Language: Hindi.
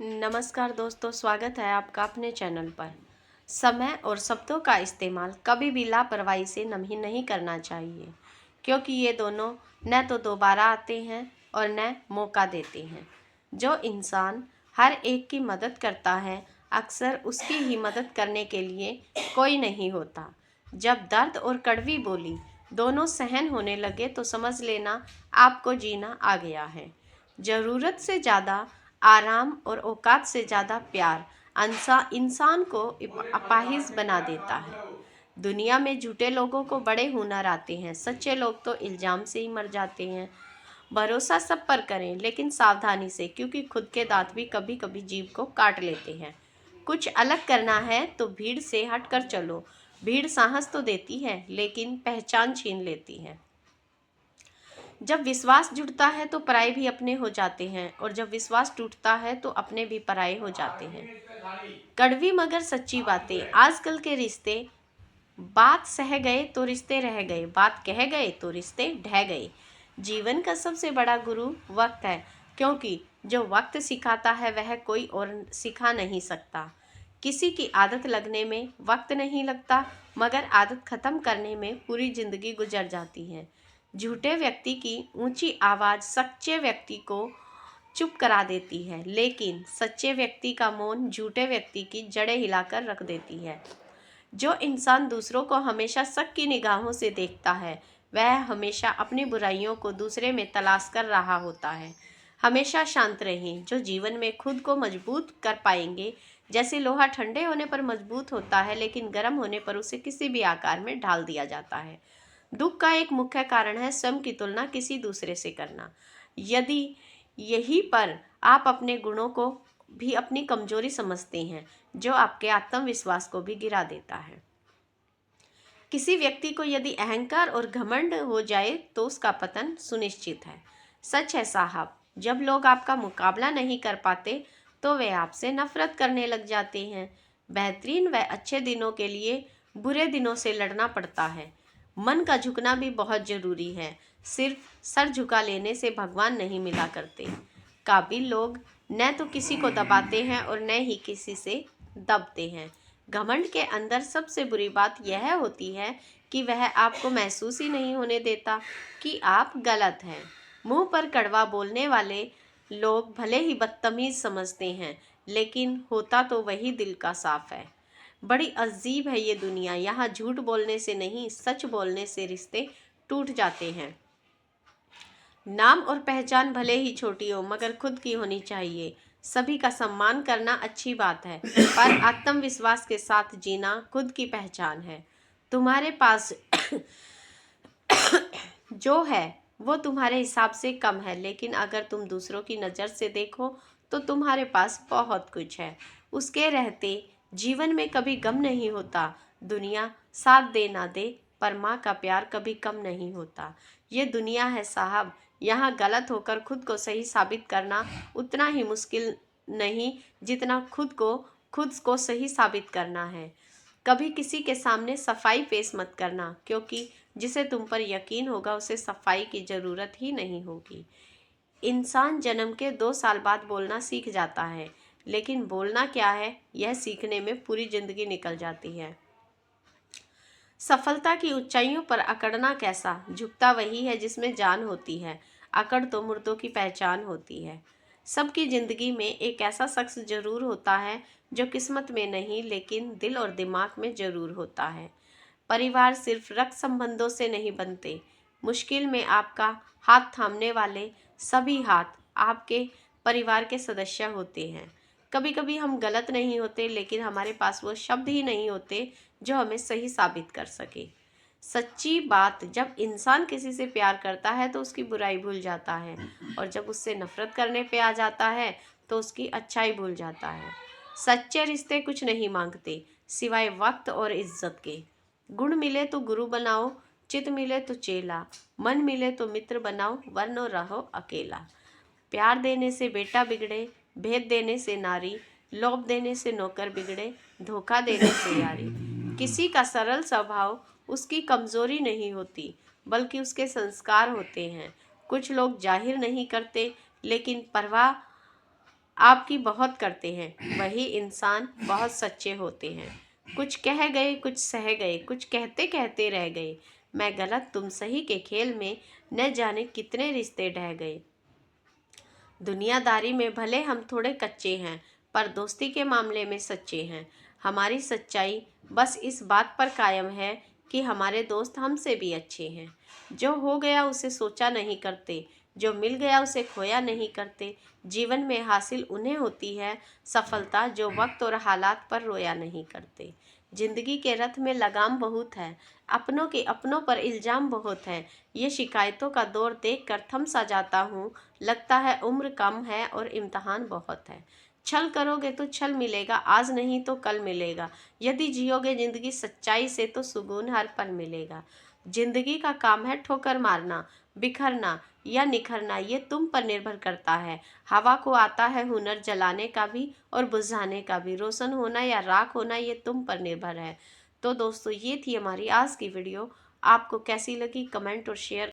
नमस्कार दोस्तों, स्वागत है आपका अपने चैनल पर। समय और शब्दों का इस्तेमाल कभी भी लापरवाही से नहीं करना चाहिए, क्योंकि ये दोनों न तो दोबारा आते हैं और न मौका देते हैं। जो इंसान हर एक की मदद करता है, अक्सर उसकी ही मदद करने के लिए कोई नहीं होता। जब दर्द और कड़वी बोली दोनों सहन होने लगे तो समझ लेना आपको जीना आ गया है। ज़रूरत से ज़्यादा आराम और औकात से ज़्यादा प्यार इंसान को अपाहिज बना देता है। दुनिया में झूठे लोगों को बड़े हुनर आते हैं, सच्चे लोग तो इल्ज़ाम से ही मर जाते हैं। भरोसा सब पर करें, लेकिन सावधानी से, क्योंकि खुद के दांत भी कभी कभी जीभ को काट लेते हैं। कुछ अलग करना है तो भीड़ से हटकर चलो। भीड़ साहस तो देती है, लेकिन पहचान छीन लेती है। जब विश्वास जुड़ता है तो पराये भी अपने हो जाते हैं, और जब विश्वास टूटता है तो अपने भी पराये हो जाते हैं। कड़वी मगर सच्ची बातें। आजकल के रिश्ते, बात सह गए तो रिश्ते रह गए, बात कह गए तो रिश्ते ढह गए। जीवन का सबसे बड़ा गुरु वक्त है, क्योंकि जो वक्त सिखाता है वह कोई और सिखा नहीं सकता। किसी की आदत लगने में वक्त नहीं लगता, मगर आदत खत्म करने में पूरी जिंदगी गुजर जाती है। झूठे व्यक्ति की ऊंची आवाज़ सच्चे व्यक्ति को चुप करा देती है, लेकिन सच्चे व्यक्ति का मौन झूठे व्यक्ति की जड़ें हिलाकर रख देती है। जो इंसान दूसरों को हमेशा शक की निगाहों से देखता है, वह हमेशा अपनी बुराइयों को दूसरे में तलाश कर रहा होता है। हमेशा शांत रहें। जो जीवन में खुद को मजबूत कर पाएंगे। जैसे लोहा ठंडे होने पर मजबूत होता है, लेकिन गर्म होने पर उसे किसी भी आकार में ढाल दिया जाता है। दुख का एक मुख्य कारण है स्वयं की तुलना किसी दूसरे से करना। यदि यही पर आप अपने गुणों को भी अपनी कमजोरी समझते हैं, जो आपके आत्मविश्वास को भी गिरा देता है। किसी व्यक्ति को यदि अहंकार और घमंड हो जाए तो उसका पतन सुनिश्चित है। सच है साहब, जब लोग आपका मुकाबला नहीं कर पाते तो वे आपसे नफरत करने लग जाते हैं। बेहतरीन व अच्छे दिनों के लिए बुरे दिनों से लड़ना पड़ता है। मन का झुकना भी बहुत जरूरी है। सिर्फ सर झुका लेने से भगवान नहीं मिला करते। काबिल लोग न तो किसी को दबाते हैं और न ही किसी से दबते हैं। घमंड के अंदर सबसे बुरी बात यह होती है कि वह आपको महसूस ही नहीं होने देता कि आप गलत हैं। मुंह पर कड़वा बोलने वाले लोग भले ही बदतमीज समझते हैं, लेकिन होता तो वही दिल का साफ है। बड़ी अजीब है ये दुनिया। यहाँ झूठ बोलने से नहीं, सच बोलने से रिश्ते टूट जाते हैं। नाम और पहचान भले ही छोटी हो, मगर खुद की होनी चाहिए। सभी का सम्मान करना अच्छी बात है, पर आत्मविश्वास के साथ जीना खुद की पहचान है। तुम्हारे पास जो है वो तुम्हारे हिसाब से कम है, लेकिन अगर तुम दूसरों की नज़र से देखो तो तुम्हारे पास बहुत कुछ है। उसके रहते जीवन में कभी गम नहीं होता। दुनिया साथ दे ना दे, पर माँ का प्यार कभी कम नहीं होता। ये दुनिया है साहब, यहाँ गलत होकर खुद को सही साबित करना उतना ही मुश्किल नहीं जितना खुद को सही साबित करना है। कभी किसी के सामने सफाई पेश मत करना, क्योंकि जिसे तुम पर यकीन होगा उसे सफाई की ज़रूरत ही नहीं होगी। इंसान जन्म के 2 साल बाद बोलना सीख जाता है, लेकिन बोलना क्या है यह सीखने में पूरी ज़िंदगी निकल जाती है। सफलता की ऊंचाइयों पर अकड़ना कैसा? झुकता वही है जिसमें जान होती है। अकड़ तो मुर्दों की पहचान होती है। सबकी ज़िंदगी में एक ऐसा शख्स जरूर होता है जो किस्मत में नहीं, लेकिन दिल और दिमाग में ज़रूर होता है। परिवार सिर्फ रक्त संबंधों से नहीं बनते। मुश्किल में आपका हाथ थामने वाले सभी हाथ आपके परिवार के सदस्य होते हैं। कभी कभी हम गलत नहीं होते, लेकिन हमारे पास वो शब्द ही नहीं होते जो हमें सही साबित कर सके। सच्ची बात, जब इंसान किसी से प्यार करता है तो उसकी बुराई भूल जाता है, और जब उससे नफरत करने पे आ जाता है तो उसकी अच्छाई भूल जाता है। सच्चे रिश्ते कुछ नहीं मांगते सिवाय वक्त और इज्जत के। गुण मिले तो गुरु बनाओ, चित मिले तो चेला, मन मिले तो मित्र बनाओ, वरनो रहो अकेला। प्यार देने से बेटा बिगड़े, भेद देने से नारी, लोभ देने से नौकर बिगड़े, धोखा देने से यारी। किसी का सरल स्वभाव उसकी कमजोरी नहीं होती, बल्कि उसके संस्कार होते हैं। कुछ लोग जाहिर नहीं करते, लेकिन परवाह आपकी बहुत करते हैं, वही इंसान बहुत सच्चे होते हैं। कुछ कह गए, कुछ सह गए, कुछ कहते कहते रह गए। मैं गलत तुम सही के खेल में न जाने कितने रिश्ते ढह गए। दुनियादारी में भले हम थोड़े कच्चे हैं, पर दोस्ती के मामले में सच्चे हैं। हमारी सच्चाई बस इस बात पर कायम है कि हमारे दोस्त हमसे भी अच्छे हैं। जो हो गया उसे सोचा नहीं करते, जो मिल गया उसे खोया नहीं करते। जीवन में हासिल उन्हें होती है सफलता जो वक्त और हालात पर रोया नहीं करते। जिंदगी के रथ में लगाम बहुत है, अपनों के अपनों पर इल्जाम बहुत है। ये शिकायतों का दौर देख कर थम सा जाता हूँ। लगता है उम्र कम है और इम्तहान बहुत है। छल करोगे तो छल मिलेगा, आज नहीं तो कल मिलेगा। यदि जियोगे जिंदगी सच्चाई से तो सुकून हर पल मिलेगा। जिंदगी का काम है ठोकर मारना, बिखरना या निखरना, ये तुम पर निर्भर करता है। हवा को आता है हुनर जलाने का भी और बुझाने का भी। रोशन होना या राख होना ये तुम पर निर्भर है। तो दोस्तों, ये थी हमारी आज की वीडियो। आपको कैसी लगी कमेंट और शेयर